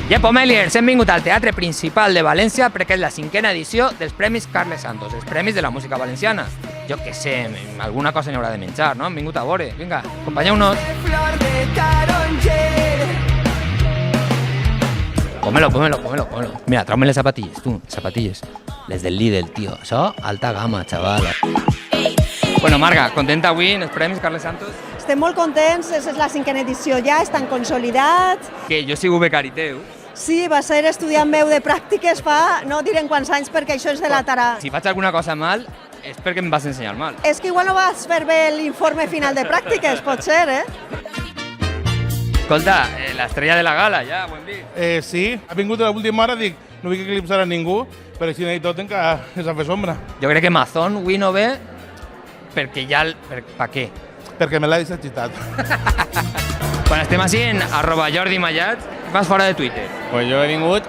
Jep Omeliers, hem vingut al Teatre Principal de València perquè és la 5a edició dels Premis Carles Santos, els Premis de la música valenciana. Jo què sé, alguna cosa n'hi haurà de menjar, no? Hem vingut a veure. Vinga, acompanyeu-nos. Pómelo. Mira, trau-me les zapatilles, tu, zapatilles. Les del Lidl, tio. Això, alta gamma, xaval. Bueno, Marga, contenta avui en els Premis Carles Santos? Estem molt contents, és la 5a edició ja, estan consolidats. Que jo sigo becari teu. Sí, va ser estudiant meu de pràctiques fa, no direm quants anys perquè això és de la tara. Si faig alguna cosa mal, és perquè em vas ensenyar mal. És que igual no vas fer bé l'informe final de pràctiques, pot ser, eh? Escolta, l'estrella de la gala, ja, ho hem vist. Sí, ha vingut a l'última hora, dic, no vull eclipsar a ningú, però així i tot encara és a fer sombra. Jo crec que Mazón avui no ve perquè ja... Per què? Perquè me l'ha deixat citat. Quan estem així en @JordiMallat, vas fora de Twitter. Pues jo he vingut,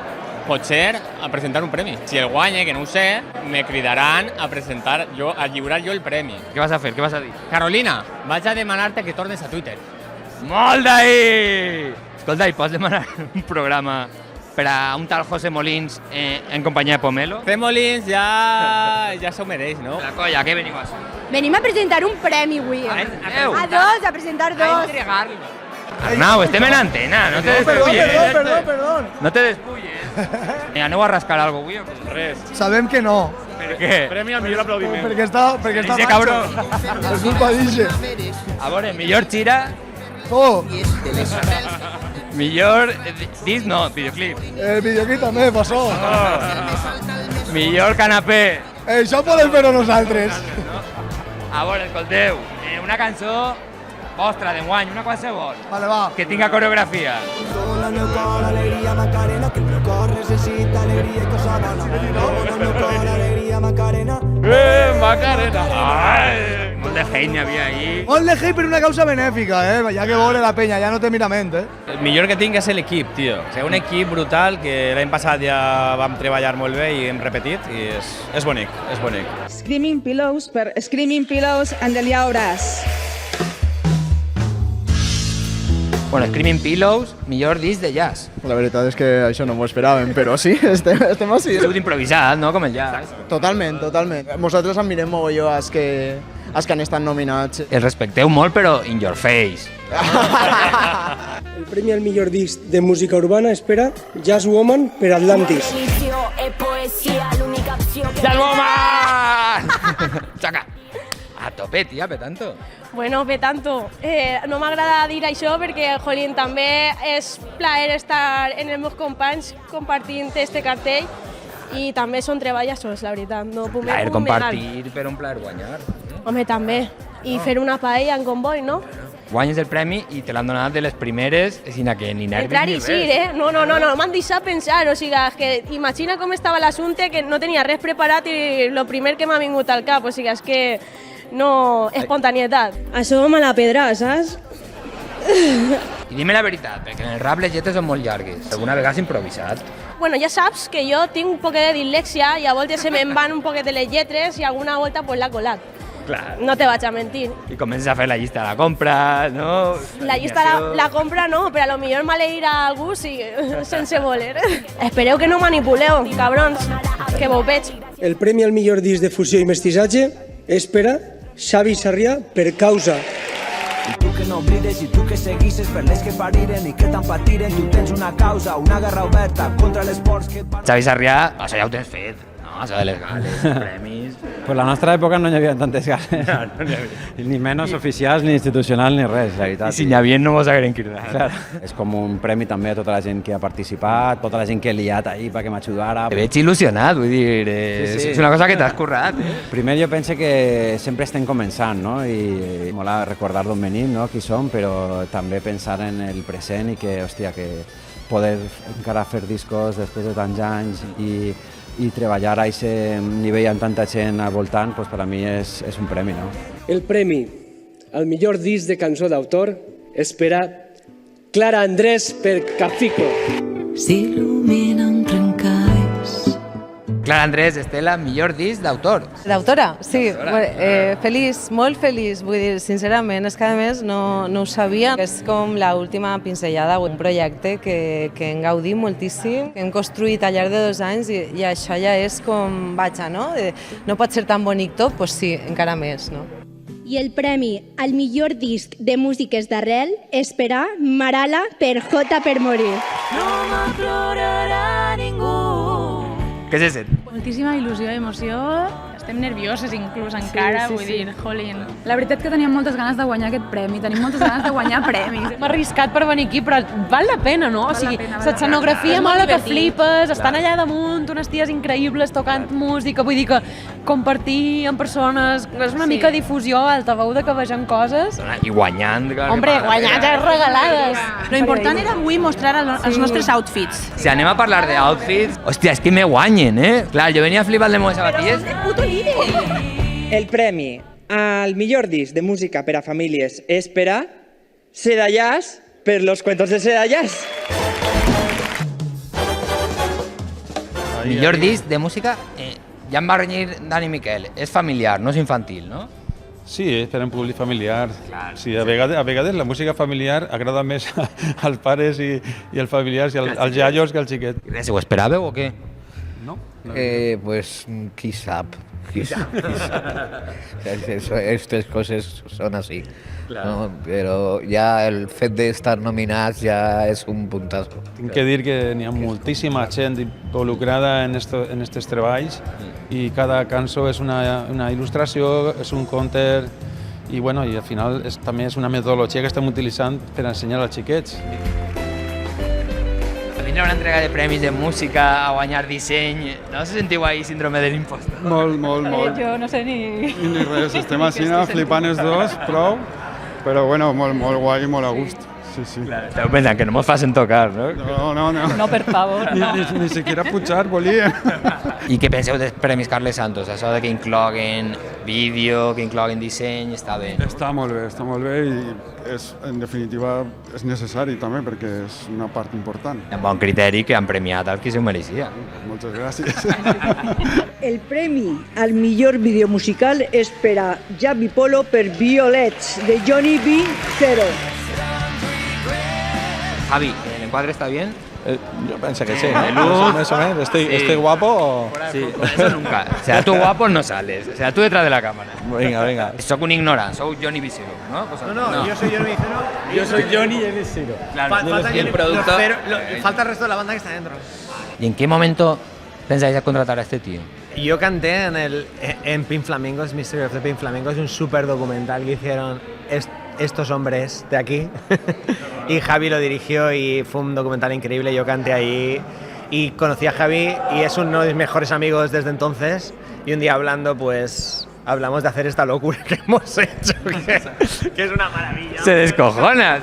potser, a presentar un premi. Si el guanye, que no ho sé, me cridaran a presentar jo, a lliurar jo el premi. Què vas a fer? Què vas a dir? Carolina, vaig a demanar-te que tornes a Twitter. Molt d'ahir! Escolta, i pots demanar un programa per a un tal José Molins en companyia de Pomelo? Molins ja s'ho mereix, no? La colla, què veniu a fer? Venim a presentar un premi avui. A dos, a presentar dos. A entregar-lo. Arnau, estem en antena, no te despulles. Perdón. No te despulles. Aneu a rascar alguna cosa avui o què? Res. Sabem que no. Per què? Premi al millor aplaudiment. Perquè està Dice cabrón. És culpa d'Ixe. A veure, millor xira, Oh, millor disc, no, videoclip. el videoclip també passó. Millor canapé. Això podem fer-ho nosaltres. A veure, escolteu, una cançó vostra d'enguany, una qualsevol, Vale, va. que tinga coreografia. Dona el meu cor, alegria, Macarena, que el meu cor necessita alegria i cosa bona. Dona el meu cor, alegria, Macarena. Macarena! Ai, molt de hate n'hi havia ahir. Molt de hate per una causa benèfica, ja que vol la penya, ja no té mirament, El millor que tinc és l'equip, tio. O sigui, un equip brutal que l'any passat ja vam treballar molt bé i hem repetit i és bonic, és bonic. Screaming Pillows per Screaming Pillows and the Llaures. Bueno, Screaming Pillows, millor disc de jazz. La veritat és que això no m'ho esperàvem, però sí, estem així. Ha sigut improvisat, no?, com el jazz. Totalment. Nosaltres admirem mogolló els que han estat nominats. El respecteu molt, però in your face. El premi al millor disc de música urbana espera Jazz Woman per Atlantis. ¡Jazz Woman! Saca! A tope, tia, petanto. Bueno, petanto. No m'agrada dir això perquè, jolín, també és plaer estar en els meus companys compartint este cartell i també són treballadors, la veritat. No puc Plaer negar. compartir, però un plaer guanyar. Home, també. I fer una paella en convoi, no? Guanyes el premi i te l'han donat de les primeres, sinó que ni nervis Entrar ni i res. sí, No m'han deixat pensar, o sigui, és que imagina com estava l'assumpte, que no tenia res preparat i el primer que m'ha vingut al cap, o sigui, és que no... espontanietat. Això me la pedra, saps? I dime la veritat, perquè en el rap les lletres són molt llargues. Alguna vegada has improvisat? Bueno, ja saps que jo tinc un poquet de dislèxia i a voltes se me'n van un poquet de les lletres i alguna volta pues l'ha colat. Clar. No te vaig a mentir. I comences a fer la llista de la compra, no? La llista la compra no, però a lo millor maleir a algú sí, sense voler. Espereu que no manipuleu, cabrons, que vos veig. El premi al millor disc de fusió i mestissatge espera Xavi Sarrià per Causa. I tu que no oblides i tu que seguisses per les que pariren i que tant patiren, tu tens una causa, una guerra oberta contra les ports que... Xavi Sarrià, això ja ho tens fet. No, això de les gales, premis... Pues la nostra època no hi havia tantes gales. Ni menys oficials, ni institucionals, ni res, la veritat. I si n'hi havia no mos hagueren cridat. Clar. És com un premi també a tota la gent que ha participat, tota la gent que he liat ahí perquè m'ajudara. Te veig il·lusionat, vull dir, Sí. és una cosa que t'has currat. Primer jo penso que sempre estem començant, no? I mola recordar d'on venim, no? Qui som, però també pensar en el present i que, hòstia, que poder encara fer discos després de tants anys i treballar a aquest nivell amb tanta gent al voltant, pues per a mi és un premi, no? El premi al millor disc de cançó d'autor espera Clara Andrés per Cafico. S'il·lumina un trencalls Clara Andrés, Estela, millor disc d'autor. D'autora, sí. Feliç, molt feliç. Vull dir, sincerament, és que a més no ho sabia. És com l'última pinzellada, un projecte que hem gaudit moltíssim, que hem construït al llarg de 2 anys i això ja és com, vaja, no? No pot ser tan bonic tot, doncs sí, encara més, no? I el premi al millor disc de músiques d'arrel és per a Marala per J per morir. No m'aplorarà ningú. Què se sent? Moltíssima il·lusió i emoció. Estem nervioses inclús encara, vull dir, jolín. La veritat que teníem moltes ganes de guanyar aquest premi, tenim moltes ganes de guanyar premis. M'he arriscat per venir aquí, però val la pena, no? O sigui, l'escenografia mola que flipes, estan allà damunt, unes ties increïbles tocant música, vull dir que compartir amb persones, és una mica difusió, altaveu de que vegem coses. I guanyant. Hombre, guanyant regalades. Lo important era avui mostrar els nostres outfits. Si anem a parlar d'outfits, hòstia, és que me guanyen, eh? Clar, jo venia flipant de meves sabatilles. El premi al millor disc de música per a famílies és per a Sedallàs per los cuentos de Sedallàs. Millor disc de música, ja em va renyir Dani Miquel, és familiar, no és infantil, no? Sí, és per a un públic familiar. Sí, a vegades la música familiar agrada més als pares i als familiars i als iaios que al xiquet. Si ho esperàveu o què? No. Pues qui sap. Estas cosas son así. Claro. ¿No? Pero ya el fet de estar nominados ya es un puntazo. Tinc que dir que n'hi ha moltíssima gent involucrada en aquests treballs i cada cançó és una il·lustració, és un conte i, bueno, i al final també és una metodologia que estem utilitzant per ensenyar als xiquets. Vindrà una entrega de premis de música a guanyar disseny. No se sentiu ahí síndrome de l'impostor? Molt. Jo no sé ni... Ni res, estem així flipant els dos, prou, però bueno, molt guai i molt a gust. Sí. Esteu pensant que no mos facin tocar, no? No. No, per favor, no. Ni siquiera pujar volien. I què penseu dels Premis Carles Santos? Això de que incloguen vídeo, que incloguen disseny, està bé? Està molt bé i en definitiva és necessari també perquè és una part important. Amb bon criteri que han premiat el qui s'ho mereixia. Moltes gràcies. El premi al millor vídeo musical és per a Javi Polo per Violets, de Johnny B. Zero. Javi, ¿el encuadre está bien? Yo pensé que sí, ¿no? Más o menos. ¿Estoy guapo o...? Sí, eso nunca. O sea, tú guapo no sales. O sea, tú detrás de la cámara. Venga. Soc un ignorant, sou Johnny Vicero, ¿no? Pues, no, yo soy Johnny Vicero. Yo soy Johnny Vicero. Claro, Falta y el productor... falta el resto de la banda que está dentro. ¿Y en qué momento pensáis a contratar a este tío? Yo canté en Pink Flamingos, Mystery of the Pink Flamingos, un súper documental que hicieron estos hombres de aquí. Y Javi lo dirigió y fue un documental increíble. Yo canté ahí y conocí a Javi y es uno de mis mejores amigos desde entonces. Y un día hablando, pues hablamos de hacer esta locura que hemos hecho, que es una maravilla. Se descojona.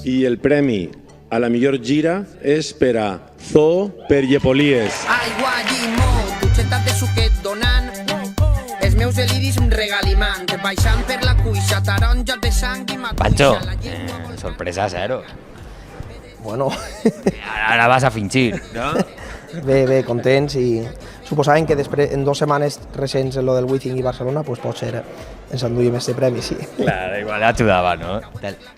I el premi a la millor gira és per a Zoo per Llepolies. Aigua, llimó, dutxetes de suquet donant, els meus deliris regalimant, baixant per la cuixa, taronges de sang i Pancho, sorpresa cero. Bueno. Ara vas a fingir, no? Bé, contents i suposàvem que després, en 2 setmanes recents en lo del Wizzing i Barcelona, pues potser ens enduïm este premi, sí. Claro, igual ajudava, no?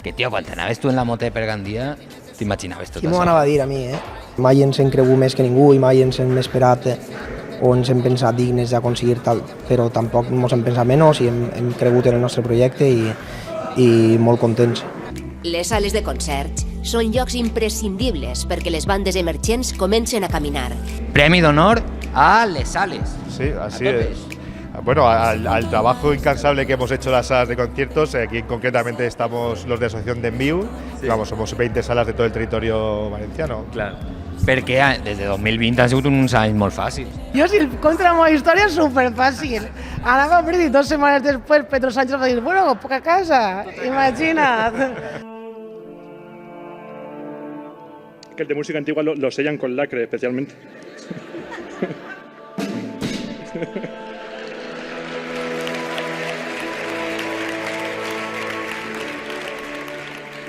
Que, tio, quan t'anaves tu en la moto per Gandia, t'imaginaves tot Qui això? m'ho anava a dir a mi, Mai ens hem cregut més que ningú i mai ens hem esperat o ens hem pensat dignes d'aconseguir tal, però tampoc ens hem pensat menys i hem cregut en el nostre projecte i molt contents. Les sales de concerts són llocs imprescindibles perquè les bandes emergents comencen a caminar. Premi d'honor a les sales. Sí, así es. Bueno, al trabajo incansable que hemos hecho las salas de conciertos, aquí concretamente estamos los de Asociación de Enviu, sí. Vamos, somos 20 salas de todo el territorio valenciano. Claro. Perquè des de 2020 han sigut uns anys molt fàcils. Jo, si contra la meva història, és superfàcil. Ara va dir 2 setmanes després, Pedro Sánchez va dir, bueno, poca casa, imagina't. Que el de música antigua lo sellan con lacre, especialmente.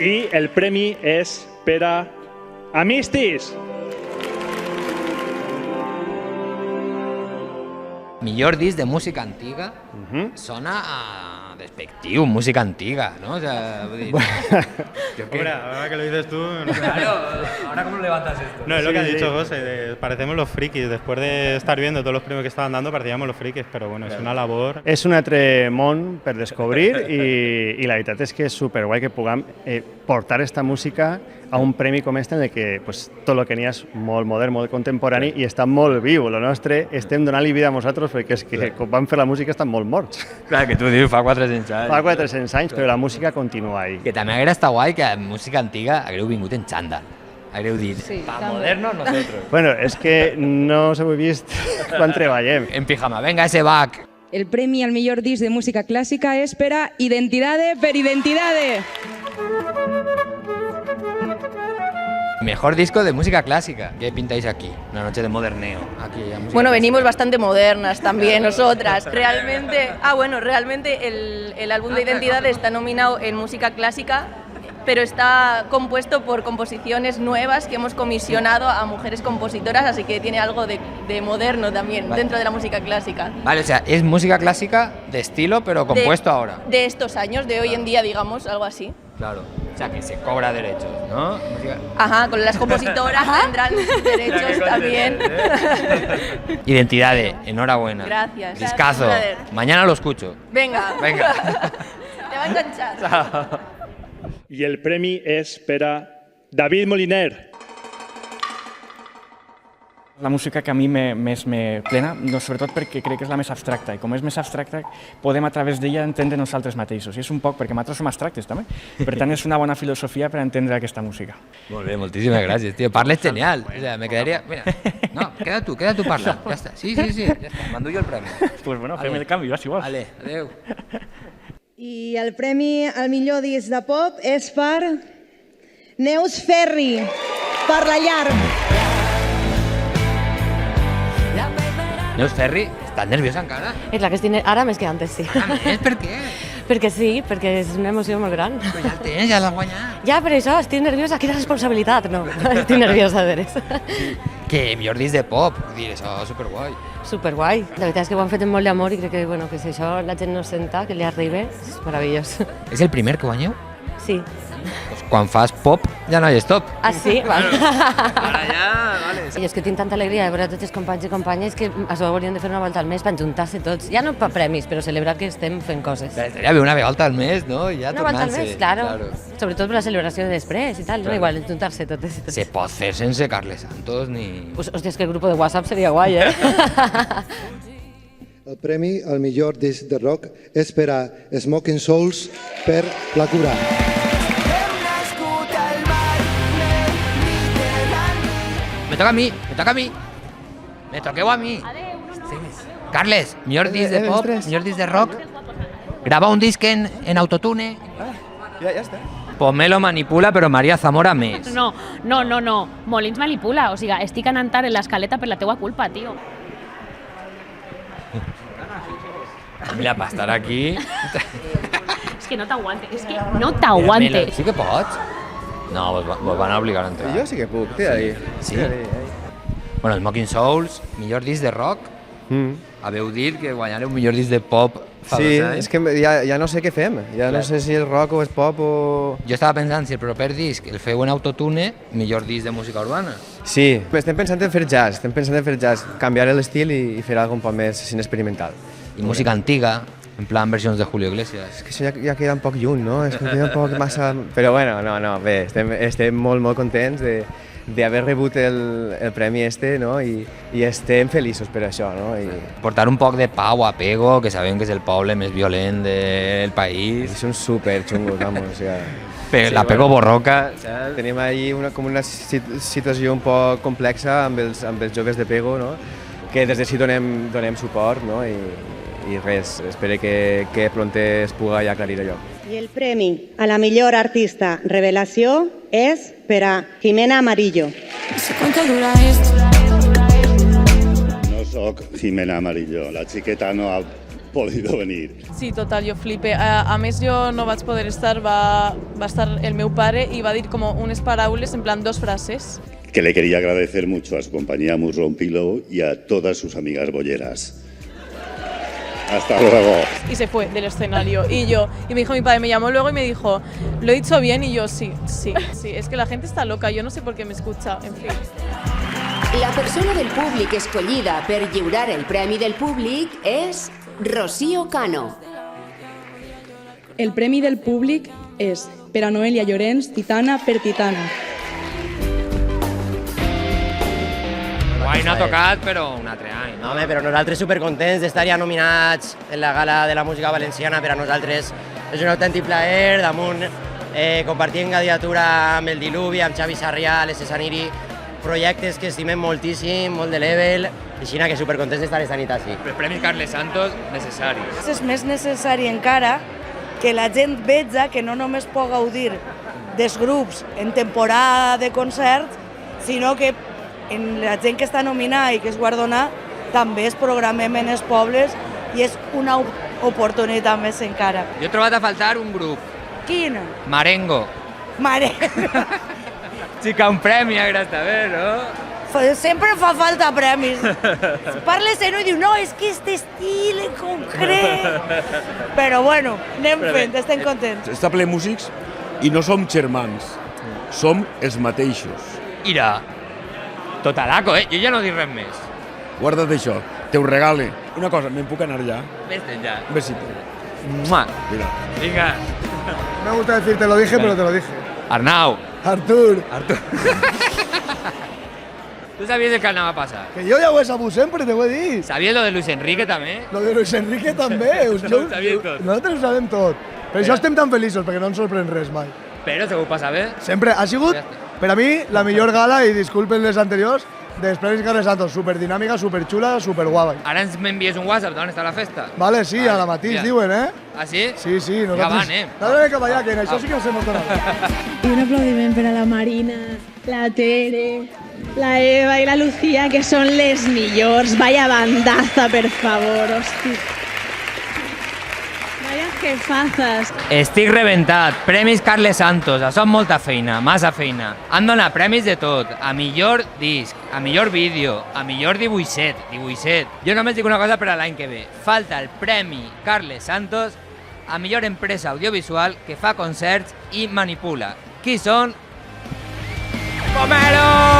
I el premi és per a Amistis. millor disc de música antiga, sona a despectiu, música antiga, ¿no? O sea, Hombre, ahora que lo dices tú... Claro, ahora cómo levantas esto. No, es lo que has dicho, José, parecemos los frikis. Después de estar viendo todos los premios que estaban dando, parecíamos los frikis, però bueno, és una labor... És un altre món per descobrir i la veritat és que és superguai que puguem portar esta música a un premi com este en el que pues, tot el que n'hi ha és molt modern, molt contemporani i està molt viu. Lo nostre estem donant-li vida a nosaltres perquè és que quan vam fer la música estan molt morts. Clar, que tu dius, fa 400 anys. Fa 400 anys, però la música continua ahí. Que també haguera estat guai que en música antiga haguereu vingut en xandall. Haguereu dit, pa modernos nosotros. Bueno, és que no us heu vist quan treballem. En pijama, venga ese back. El premi al millor disc de música clàssica és per a Identidade per Identidade. Mejor disco de música clásica. ¿Qué pintáis aquí? Una noche de moderneo. Aquí, bueno, venimos bastante modernas también nosotras. Realmente el álbum de Identidad está nominado en música clásica, pero está compuesto por composiciones nuevas que hemos comisionado a mujeres compositoras, así que tiene algo de moderno también dentro de la música clásica. Vale, o sea, es música clásica de estilo, pero compuesto ahora. De estos años, de hoy en día, digamos, algo así. Claro, o sea, que se cobra derechos, ¿no? Ajá, con las compositoras tendrán derechos también. Identidades, enhorabuena. Gracias. Discazo. Mañana lo escucho. Venga. Te va a enganchar. Chao. I el premi és per a David Moliner. La música que a mi més me plena, sobretot perquè crec que és la més abstracta, i com és més abstracta podem a través d'ella entendre nosaltres mateixos, i és un poc perquè nosaltres som abstractes també, per tant és una bona filosofia per entendre aquesta música. Molt bé, moltíssimes gràcies, tío, parles genial, o sea, me quedaría, mira, no, queda tu parla, ja està, sí, ja està, m'endullo el premi. Pues bueno, fem el canvi, si vols. Vale, adeu. I el premi al millor disc de pop és per Neus Ferri, per La Llar. Neus Ferri, estàs nerviosa encara? És la que estic ara més que antes, sí. A més, per què? Perquè sí, perquè és una emoció molt gran. Però ja el tens, ja l'has guanyat. Ja, per això, estic nerviosa, quina responsabilitat, no? Estic nerviosa, de veres. Que millor disc de pop, dir, això és superguai. Superguai. La veritat és que ho han fet amb molt d'amor i crec que, bueno, que si això la gent no senta, que li arribi, és meravellós. És el primer que guanyeu? Sí. Pues quan fas pop ja no hi és top. Ah, sí? Vale. Ara ja, vale. I és que tinc tanta alegria de veure tots els companys i companyes que això hauríem de fer una volta al mes per juntar-se tots. Ja no per premis, però celebrar que estem fent coses. Estaria bé una volta al mes, no? Ja una volta al mes, claro. Sobretot per la celebració de després i tal, no? Igual, juntar-se totes i tots. Se pot fer sense Carles Santos ni... Pues, hòstia, és que el grup de WhatsApp seria guai, eh? El premi al millor disc de rock és per a Smoking Souls per La Cura. Me toca a mi. Me toqueu a mi. Carles, millor disc de pop, millor disc de rock. Grava un disc en autotune. Ja està. Pomelo manipula, però Maria Zamora més. No. Molins manipula. O sigui, estic anant tard en l'escaleta per la teua culpa, tio. Mira, per estar aquí... És que no t'aguantes. Sí que pots? No, vos van obligar a entrar. Jo sí que puc, tira-hi. Sí? Bueno, Smoking Souls, millor disc de rock. Haveu dit que guanyareu un millor disc de pop fa 2 anys. És que ja no sé què fem. Ja no sé si és rock o és pop o... Jo estava pensant si el proper disc el feu en autotune, millor disc de música urbana. Sí, estem pensant en fer jazz, canviar l'estil i fer alguna cosa més experimental. I música antiga, en plan versions de Julio Iglesias. És que això ja queda un poc lluny, no? És que queda un poc massa... Però bueno, no, bé, estem molt contents d'haver rebut el premi no? I estem feliços per això, no? Portar un poc de pau a Pego, que sabem que és el poble més violent del país. I són super xungos, vamos, o sea... La Pego borroca. Tenim ahí una situació un poc complexa amb els joves de Pego, no? Que des d'ací donem suport, no? I res, espero que pront es pugui aclarir allò. I el premi a la millor artista revelació és per a Jimena Amarillo. No soc Jimena Amarillo, la xiqueta no ha podido venir. Sí, total, jo flipe. A més, jo no vaig poder estar, va estar el meu pare i va dir com unes paraules, en plan 2 frases. Que le quería agradecer mucho a su compañía Murron Pillow y a todas sus amigas bolleras. Hasta luego. Y se fue del escenario. Y me dijo mi padre, me llamó luego y me dijo, ¿lo he dicho bien? Y yo, sí. Es que la gente está loca, yo no sé por qué me escucha, en fin. La persona del públic escollida per lliurar el premi del públic és Rocío Cano. El premi del públic és per a Noelia Llorenç, Titana per Titana. Guai, no ha tocat, però un altre any. No, home, però nosaltres supercontents d'estar ja nominats en la gala de la música valenciana. Per a nosaltres és un autèntic plaer, damunt compartir candidatura amb el Diluvi, amb Xavi Sarrià, l'S. Saniri, projectes que estimem moltíssim, molt de level, i així que supercontents d'estar esta nit així. El Premi Carles Santos, necessari. És més necessari encara que la gent veja que no només pot gaudir dels grups en temporada de concert, sinó que en la gent que està nominada i que és guardonada també es programem en els pobles i és una oportunitat més encara. Jo he trobat a faltar un grup. Quin? Marengo. Marengo. Sí que un premi haguera estat bé, no? Sempre fa falta premis. Parles en i diu, no, és que este estil en concret. Però bueno, anem fent, estem contents. Està ple músics i no som germans, som els mateixos. Ira, totalaco, jo ja no dic res més. Guarda't això, te ho regale. Una cosa, me'n puc anar ja? Vés-te'n ja. Un besito. Mua. Mira. Vinga. Me gusta decir, te lo dije, pero te lo dije. Arnau. Artur. ¿Tú sabías el que anava a passar? Que jo ja ho he sabut sempre, te ho he dit. ¿Sabías lo de Luis Enrique també? Lo de Luis Enrique també. Ho sabíem tot. Nosaltres ho sabem tot. Per això estem tan feliços, perquè no ens sorprèn res mai. Però segur passa bé. Sempre ha sigut, per a mi, la millor gala, i disculpen les anteriors, dels Premis Carles Santos. Superdinàmica, superxula, superguava. Ara ens m'envies un WhatsApp d'on està la festa? Vale, sí, a la mateix diuen, eh? Ah, sí? Sí, sí. Ja van, eh? Nosaltres cap allà, que en això sí que ens hem donat. Y un aplaudiment per a la Marina, la Tere, la Eva i la Lucía, que són les millors. Vaya bandaza, per favor, hosti. Vaya jefazas. Estic rebentat. Premis Carles Santos. Això és molta feina, massa feina. Han donat premis de tot. A millor disc, a millor vídeo, a millor dibuixet. Jo només dic una cosa per a l'any que ve. Falta el Premi Carles Santos a millor empresa audiovisual que fa concerts i manipula. Qui són? Pomelo!